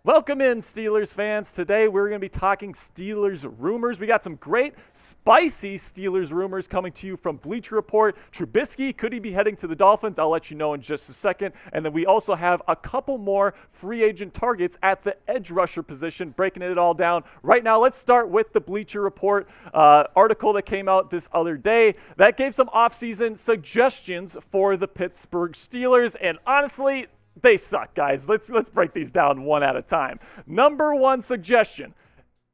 Welcome in, Steelers fans. Today we're going to be talking Steelers rumors. We got some great, spicy Steelers rumors coming to you from Bleacher Report. Trubisky, could he be heading to the Dolphins? I'll let you know in just a second. And then we also have a couple more free agent targets at the edge rusher position, breaking it all down. Right now, let's start with the Bleacher Report article that came out this other day that gave some offseason suggestions for the Pittsburgh Steelers. And honestly, they suck, guys. Let's break these down one at a time. Number one suggestion,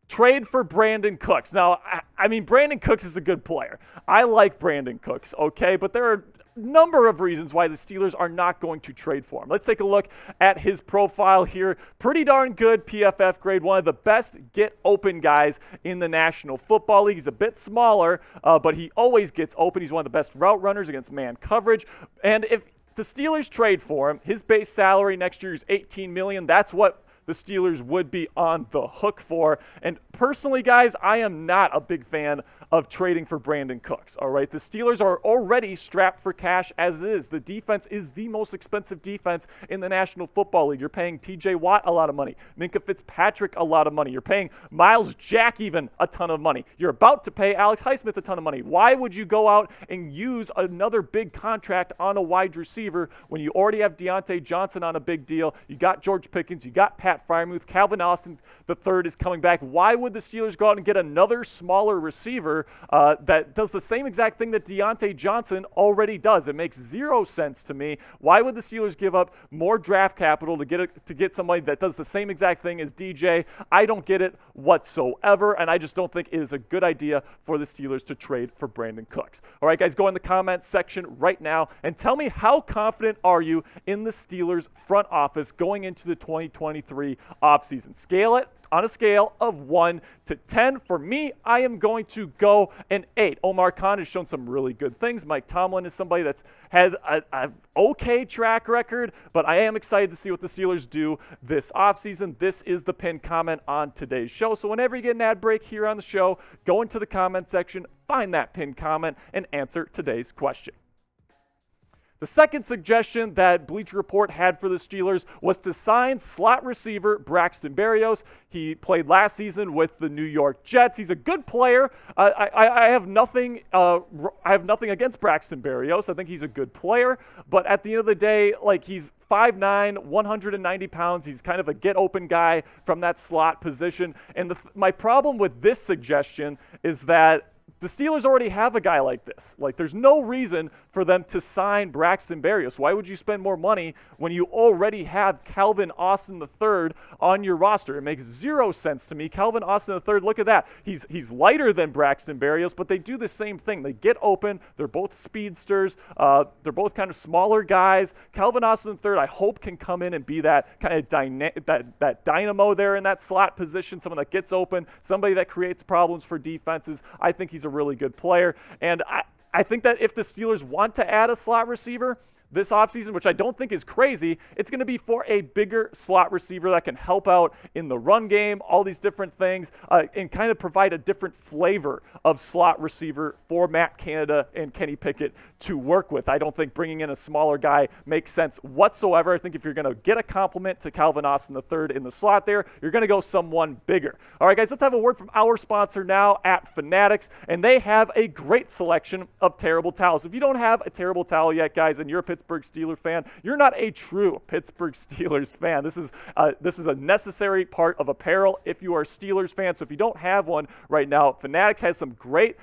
trade for Brandin Cooks. Now, I mean, Brandin Cooks is a good player. I like Brandin Cooks, okay? But there are a number of reasons why the Steelers are not going to trade for him. Let's take a look at his profile here. Pretty darn good PFF grade, one of the best get-open guys in the National Football League. He's a bit smaller, but he always gets open. He's one of the best route runners against man coverage. And if the Steelers trade for him, his base salary next year is $18 million. That's what the Steelers would be on the hook for. And personally, guys, I am not a big fan of trading for Brandin Cooks, all right? The Steelers are already strapped for cash as is. The defense is the most expensive defense in the National Football League. You're paying T.J. Watt a lot of money, Minkah Fitzpatrick a lot of money. You're paying Miles Jack even a ton of money. You're about to pay Alex Highsmith a ton of money. Why would you go out and use another big contract on a wide receiver when you already have Deontay Johnson on a big deal? You got George Pickens, you got Pat Freiermuth, Calvin Austin III is coming back. Why would the Steelers go out and get another smaller receiver that does the same exact thing that Deontay Johnson already does? It makes zero sense to me. Why would the Steelers give up more draft capital to get somebody that does the same exact thing as DJ? I don't get it whatsoever, and I just don't think it is a good idea for the Steelers to trade for Brandin Cooks. All right, guys, go in the comments section right now and tell me, how confident are you in the Steelers front office going into the 2023 offseason? Scale it on a scale of 1 to 10. For me, I am going to go an 8. Omar has shown some really good things. Mike Tomlin is somebody that's had an okay track record, but I am excited to see what the Steelers do this offseason. This is the pinned comment on today's show. So whenever you get an ad break here on the show, go into the comment section, find that pinned comment, and answer today's question. The second suggestion that Bleacher Report had for the Steelers was to sign slot receiver Braxton Berrios. He played last season with the New York Jets. He's a good player. I have nothing against Braxton Berrios. I think he's a good player. But at the end of the day, he's 5'9", 190 pounds. He's kind of a get-open guy from that slot position. And my problem with this suggestion is that the Steelers already have a guy like this. There's no reason for them to sign Braxton Berrios. Why would you spend more money when you already have Calvin Austin III on your roster? It makes zero sense to me. Calvin Austin III, look at that. He's lighter than Braxton Berrios, but they do the same thing. They get open. They're both speedsters. They're both kind of smaller guys. Calvin Austin III, I hope, can come in and be that kind of that dynamo there in that slot position, someone that gets open, somebody that creates problems for defenses. I think he's a really good player. And I think that if the Steelers want to add a slot receiver this offseason, which I don't think is crazy, it's going to be for a bigger slot receiver that can help out in the run game, all these different things, and kind of provide a different flavor of slot receiver for Matt Canada and Kenny Pickett to work with. I don't think bringing in a smaller guy makes sense whatsoever. I think if you're going to get a compliment to Calvin Austin III in the slot there, you're going to go someone bigger. All right, guys, let's have a word from our sponsor now at Fanatics, and they have a great selection of terrible towels. If you don't have a terrible towel yet, guys, and you're a Pittsburgh Steelers fan, you're not a true Pittsburgh Steelers fan. This is a necessary part of apparel if you are a Steelers fan. So if you don't have one right now, Fanatics has some great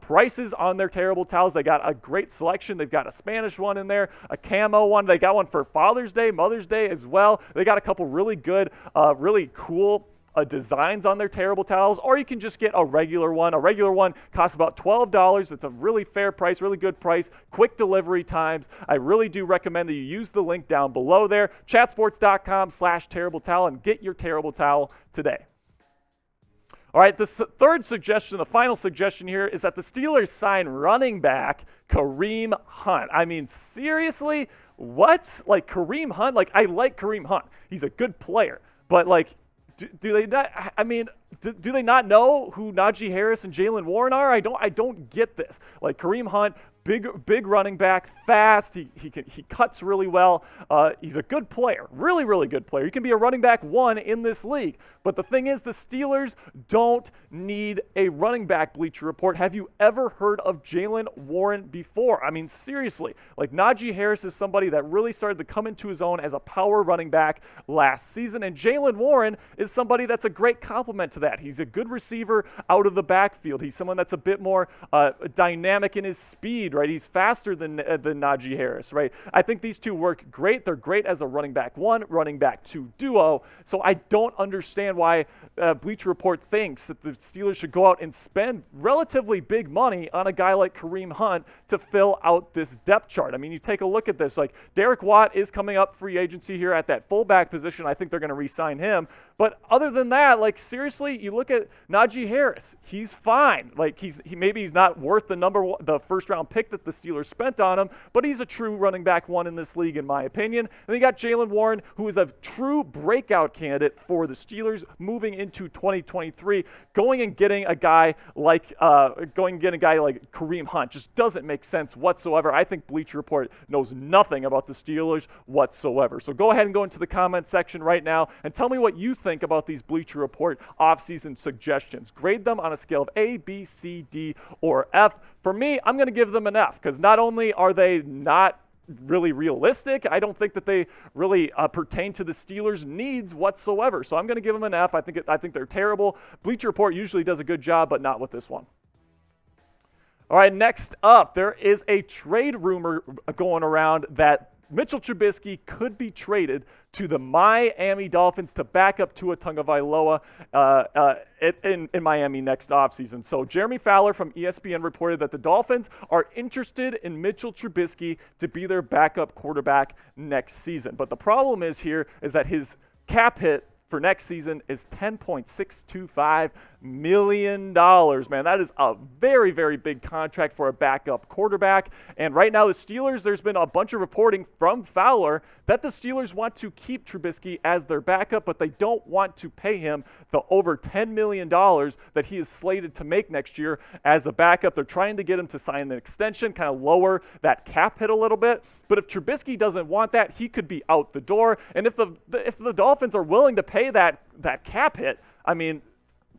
prices on their terrible towels. They got a great selection. They've got a Spanish one in there, a camo one. They got one for Father's Day, Mother's Day as well. They got a couple really good, really cool designs on their terrible towels, or you can just get a regular one. A regular one costs about $12. It's a really fair price, really good price, quick delivery times. I really do recommend that you use the link down below there, chatsports.com/terrible towel, and get your terrible towel today. All right, the third suggestion, the final suggestion here, is that the Steelers sign running back Kareem Hunt. I mean, seriously, what? Kareem Hunt? I like Kareem Hunt. He's a good player, but do they not? I mean, do they not know who Najee Harris and Jalen Warren are? I don't get this. Kareem Hunt, big running back, fast. He cuts really well. He's a good player, really, really good player. He can be a running back 1 in this league. But the thing is, the Steelers don't need a running back, Bleacher Report. Have you ever heard of Jaylen Warren before? I mean, seriously, like Najee Harris is somebody that really started to come into his own as a power running back last season, and Jaylen Warren is somebody that's a great complement to that. He's a good receiver out of the backfield. He's someone that's a bit more dynamic in his speed, right? He's faster than Najee Harris, right? I think these two work great. They're great as a running back 1, running back 2 duo. So I don't understand why Bleacher Report thinks that the Steelers should go out and spend relatively big money on a guy like Kareem Hunt to fill out this depth chart. I mean, you take a look at this. Like, Derek Watt is coming up free agency here at that fullback position. I think they're going to re-sign him. But other than that, like, seriously, you look at Najee Harris. He's fine. Like, maybe he's not worth the first-round pick that the Steelers spent on him, but he's a true running back 1 in this league, in my opinion. And you got Jaylen Warren, who is a true breakout candidate for the Steelers moving into 2023. Going and getting a guy like Kareem Hunt just doesn't make sense whatsoever. I think Bleacher Report knows nothing about the Steelers whatsoever. So go ahead and go into the comment section right now and tell me what you think about these Bleacher Report offseason suggestions. Grade them on a scale of A, B, C, D, or F. For me, I'm going to give them an F, because not only are they not really realistic, I don't think that they really pertain to the Steelers' needs whatsoever. So I'm going to give them an F. I think they're terrible. Bleacher Report usually does a good job, but not with this one. All right, next up, there is a trade rumor going around that Mitchell Trubisky could be traded to the Miami Dolphins to back up Tua Tagovailoa in Miami next offseason. So Jeremy Fowler from ESPN reported that the Dolphins are interested in Mitchell Trubisky to be their backup quarterback next season. But the problem is that his cap hit for next season is $10.625 million. Man, that is a very, very big contract for a backup quarterback. And right now, the Steelers, there's been a bunch of reporting from Fowler that the Steelers want to keep Trubisky as their backup, but they don't want to pay him the over $10 million that he is slated to make next year as a backup. They're trying to get him to sign an extension, kind of lower that cap hit a little bit. But if Trubisky doesn't want that, he could be out the door. And if the Dolphins are willing to pay that cap hit, I mean,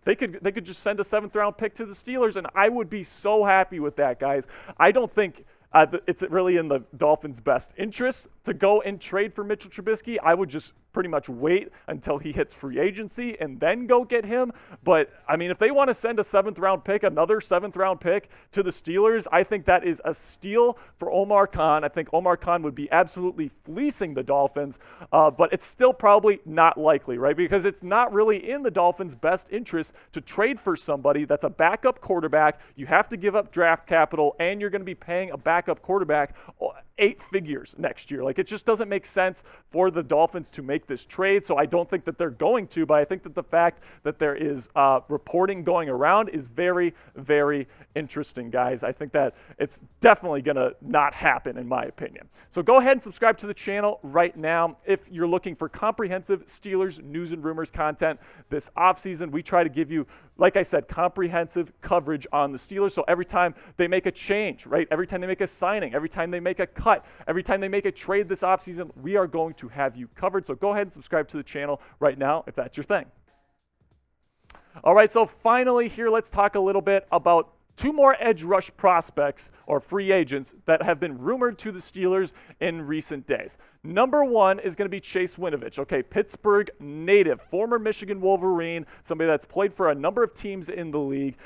they could just send a 7th-round pick to the Steelers, and I would be so happy with that, guys. I don't think it's really in the Dolphins' best interest to go and trade for Mitchell Trubisky. I would just pretty much wait until he hits free agency and then go get him. But, I mean, if they want to send a 7th-round pick, another 7th-round pick to the Steelers, I think that is a steal for Omar Khan. I think Omar Khan would be absolutely fleecing the Dolphins, but it's still probably not likely, right? Because it's not really in the Dolphins' best interest to trade for somebody that's a backup quarterback. You have to give up draft capital, and you're going to be paying a backup quarterback 8 figures next year. Like, it just doesn't make sense for the Dolphins to make this trade, so I don't think that they're going to, but I think that the fact that there is reporting going around is very, very interesting, guys. I think that it's definitely going to not happen, in my opinion. So go ahead and subscribe to the channel right now if you're looking for comprehensive Steelers news and rumors content this offseason. We try to give you, like I said, comprehensive coverage on the Steelers, so every time they make a change, right, every time they make a signing, every time they make a cut, every time they make a trade this offseason, we are going to have you covered. So go ahead and subscribe to the channel right now if that's your thing. All right, so finally here, let's talk a little bit about 2 more edge rush prospects or free agents that have been rumored to the Steelers in recent days. Number 1 is going to be Chase Winovich, okay, Pittsburgh native, former Michigan Wolverine, somebody that's played for a number of teams in the league.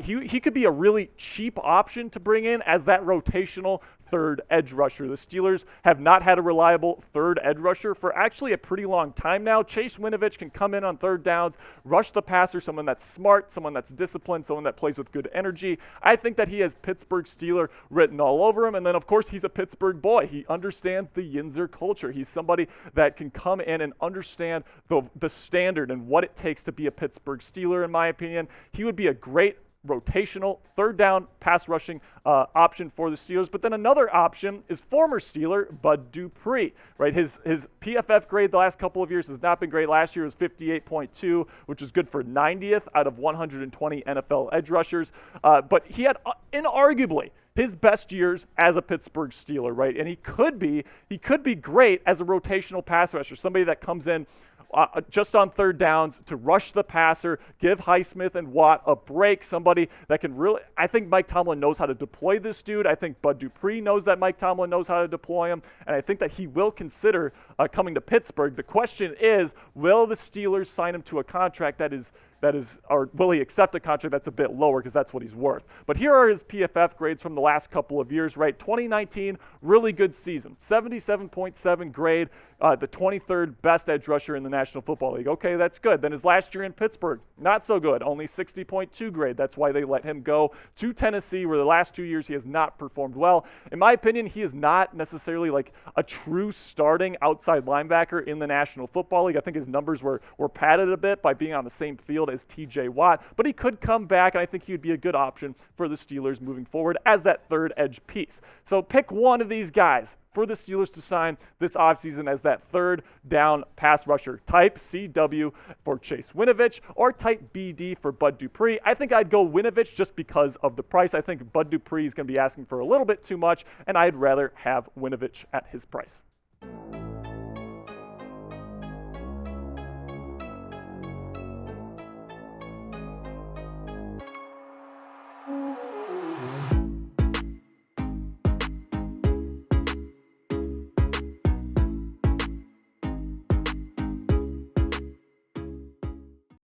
He could be a really cheap option to bring in as that rotational 3rd edge rusher. The Steelers have not had a reliable 3rd edge rusher for actually a pretty long time now. Chase Winovich can come in on 3rd downs, rush the passer, someone that's smart, someone that's disciplined, someone that plays with good energy. I think that he has Pittsburgh Steeler written all over him, and then of course he's a Pittsburgh boy. He understands the Yinzer culture. He's somebody that can come in and understand the standard and what it takes to be a Pittsburgh Steeler, in my opinion. He would be a great rotational third down pass rushing option for the Steelers. But then another option is former Steeler Bud Dupree, right? His PFF grade the last couple of years has not been great. Last year was 58.2, which is good for 90th out of 120 NFL edge rushers. But he had inarguably his best years as a Pittsburgh Steeler, right? And he could be great as a rotational pass rusher, somebody that comes in just on third downs to rush the passer, give Highsmith and Watt a break, somebody that can really, I think Mike Tomlin knows how to deploy this dude. I think Bud Dupree knows that Mike Tomlin knows how to deploy him, and I think that he will consider coming to Pittsburgh. The question is, will the Steelers sign him to a contract that is, or will he accept a contract that's a bit lower, because that's what he's worth. But here are his PFF grades from the last couple of years, right? 2019, really good season, 77.7 grade, the 23rd best edge rusher in the National Football League. Okay, that's good. Then his last year in Pittsburgh, not so good, only 60.2 grade. That's why they let him go to Tennessee, where the last 2 years he has not performed well. In my opinion, he is not necessarily like a true starting outside linebacker in the National Football League. I think his numbers were padded a bit by being on the same field as TJ Watt, but he could come back, and I think he would be a good option for the Steelers moving forward as that third edge piece. So pick one of these guys for the Steelers to sign this offseason as that third down pass rusher. Type CW for Chase Winovich or type BD for Bud Dupree. I think I'd go Winovich just because of the price. I think Bud Dupree is going to be asking for a little bit too much, and I'd rather have Winovich at his price.